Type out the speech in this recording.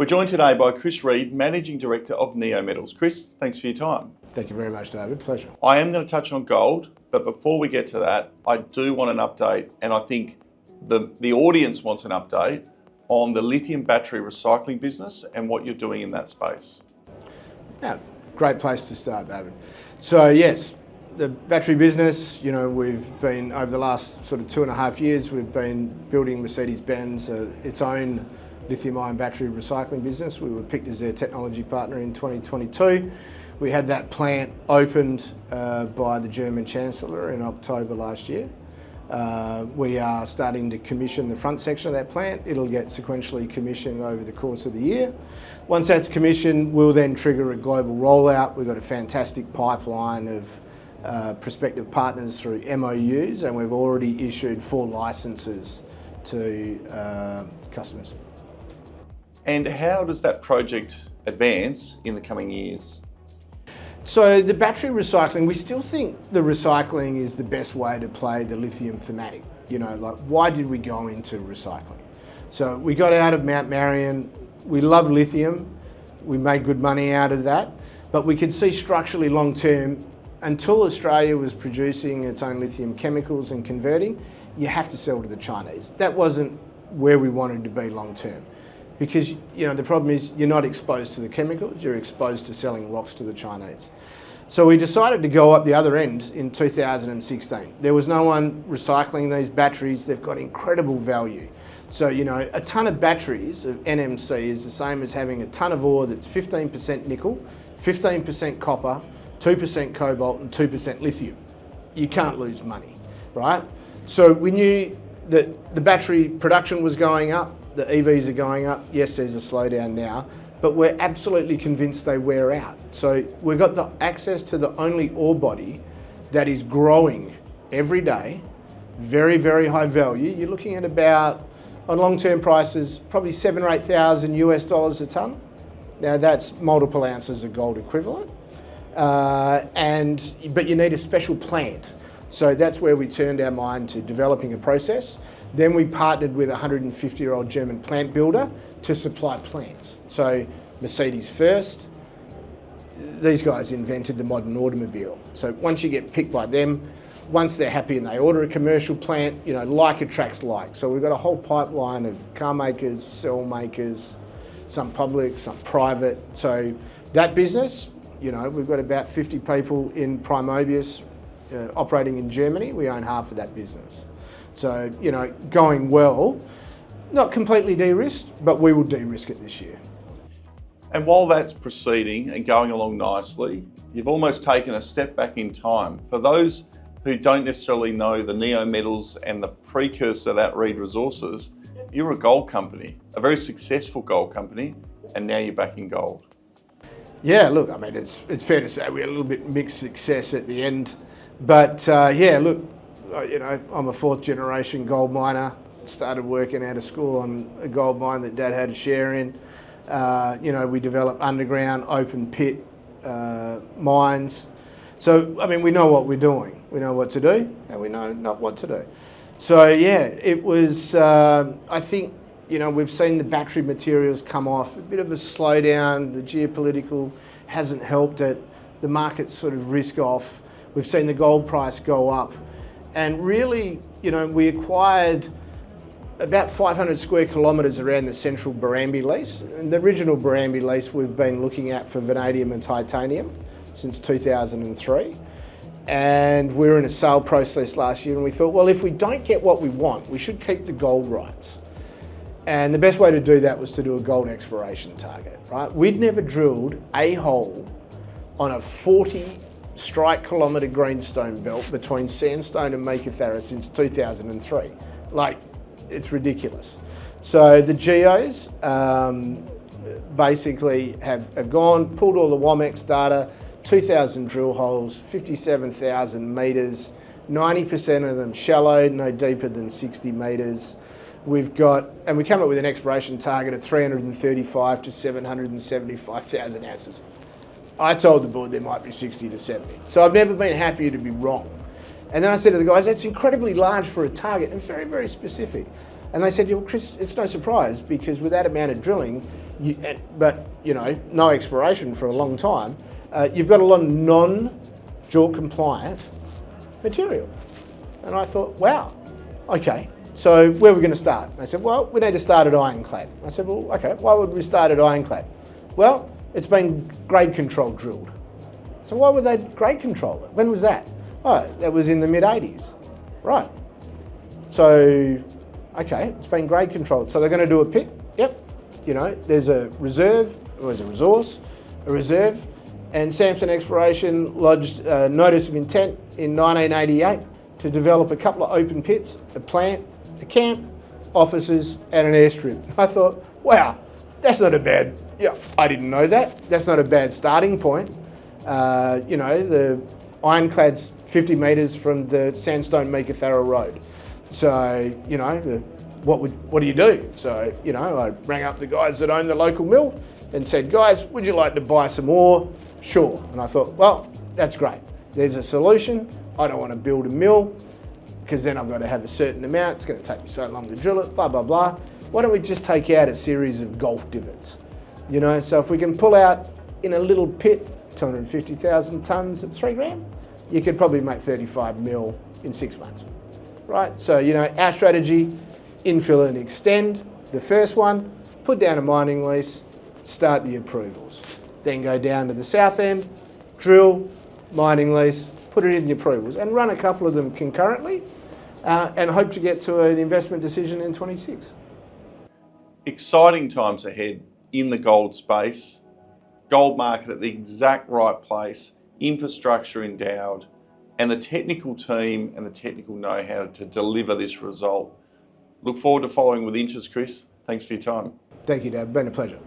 We're joined today by Chris Reid, Managing Director of Neometals. Chris, thanks for your time. Thank you very much, David. Pleasure. I am going to touch on gold, but before we get to that, I do want an update, and I think the audience wants an update on the lithium battery recycling business and what you're doing in that space. Yeah, great place to start, David. So yes, the battery business, we've been, over the last sort of 2.5 years, we've been building Mercedes-Benz, its own lithium-ion battery recycling business. We were picked as their technology partner in 2022. We had that plant opened by the German Chancellor in October last year. We are starting to commission the front section of that plant. It'll get sequentially commissioned over the course of the year. Once that's commissioned, we'll then trigger a global rollout. We've got a fantastic pipeline of prospective partners through MOUs, and we've already issued 4 licenses to customers. And how does that project advance in the coming years? So the battery recycling, we still think the recycling is the best way to play the lithium thematic. Why did we go into recycling? So we got out of Mount Marion. We love lithium. We made good money out of that, but we could see structurally long term, until Australia was producing its own lithium chemicals and converting, you have to sell to the Chinese. That wasn't where we wanted to be long term. Because the problem is you're not exposed to the chemicals, you're exposed to selling rocks to the Chinese. So we decided to go up the other end in 2016. There was no one recycling these batteries. They've got incredible value. So, a ton of batteries of NMC is the same as having a ton of ore that's 15% nickel, 15% copper, 2% cobalt and 2% lithium. You can't lose money, right? So we knew that the battery production was going up. The EVs are going up. Yes, there's a slowdown now, but we're absolutely convinced they wear out. So we've got the access to the only ore body that is growing every day, very, very high value. You're looking at about, on long-term prices, probably $7,000 or $8,000 a tonne. Now that's multiple ounces of gold equivalent, but you need a special plant. So that's where we turned our mind to developing a process. Then we partnered with a 150-year-old German plant builder to supply plants. So Mercedes first, these guys invented the modern automobile. So once you get picked by them, once they're happy and they order a commercial plant, like attracts like. So we've got a whole pipeline of car makers, cell makers, some public, some private. So that business, we've got about 50 people in Primobius operating in Germany. We own half of that business. So, going well, not completely de-risked, but we will de-risk it this year. And while that's proceeding and going along nicely, you've almost taken a step back in time. For those who don't necessarily know the Neometals and the precursor to that, Reid Resources, you're a gold company, a very successful gold company, and now you're back in gold. Yeah, look, it's fair to say we had a little bit mixed success at the end, but look, I'm a 4th generation gold miner. Started working out of school on a gold mine that Dad had a share in. We develop underground open pit mines. So, we know what we're doing. We know what to do and we know not what to do. So yeah, it was, I think, we've seen the battery materials come off, a bit of a slowdown. The geopolitical hasn't helped it. The market's sort of risk off. We've seen the gold price go up. And really, we acquired about 500 square kilometres around the central Barrambie lease. And the original Barrambie lease we've been looking at for vanadium and titanium since 2003. And we were in a sale process last year and we thought, well, if we don't get what we want, we should keep the gold rights. And the best way to do that was to do a gold exploration target, right? We'd never drilled a hole on a 40 strike kilometre greenstone belt between Sandstone and Meekatharra since 2003. It's ridiculous. So the geos basically have gone, pulled all the WOMEX data, 2,000 drill holes, 57,000 metres, 90% of them shallow, no deeper than 60 metres. We come up with an exploration target of 335 to 775,000 ounces. I told the board there might be 60 to 70. So I've never been happier to be wrong. And then I said to the guys, that's incredibly large for a target and very, very specific. And they said, well, Chris, it's no surprise because with that amount of drilling, but no exploration for a long time, you've got a lot of non-JORC compliant material. And I thought, wow, okay, so where are we going to start? And they said, well, we need to start at ironclad. I said, well, okay, why would we start at ironclad? Well, it's been grade control drilled. So why would they grade control it? When was that? Oh, that was in the mid-80s. Right. So, okay, it's been grade controlled. So they're going to do a pit? Yep. There's a reserve, or there's a resource, a reserve, and Samson Exploration lodged a notice of intent in 1988 to develop a couple of open pits, a plant, a camp, offices, and an airstrip. I thought, wow, that's not a bad, I didn't know that. That's not a bad starting point. The ironclad's 50 metres from the sandstone Meekatharra Road. So, what do you do? So, I rang up the guys that own the local mill and said, guys, would you like to buy some ore? Sure. And I thought, well, that's great. There's a solution. I don't want to build a mill because then I've got to have a certain amount. It's going to take me so long to drill it, blah, blah, blah. Why don't we just take out a series of golf divots? So if we can pull out in a little pit 250,000 tonnes at 3 gram, you could probably make 35 mil in 6 months, right? So, our strategy, infill and extend. The first one, put down a mining lease, start the approvals. Then go down to the south end, drill, mining lease, put it in the approvals and run a couple of them concurrently and hope to get to an investment decision in 26. Exciting times ahead in the gold space, gold market at the exact right place, infrastructure endowed, and the technical team and the technical know-how to deliver this result. Look forward to following with interest, Chris. Thanks for your time. Thank you, Dad. Been a pleasure.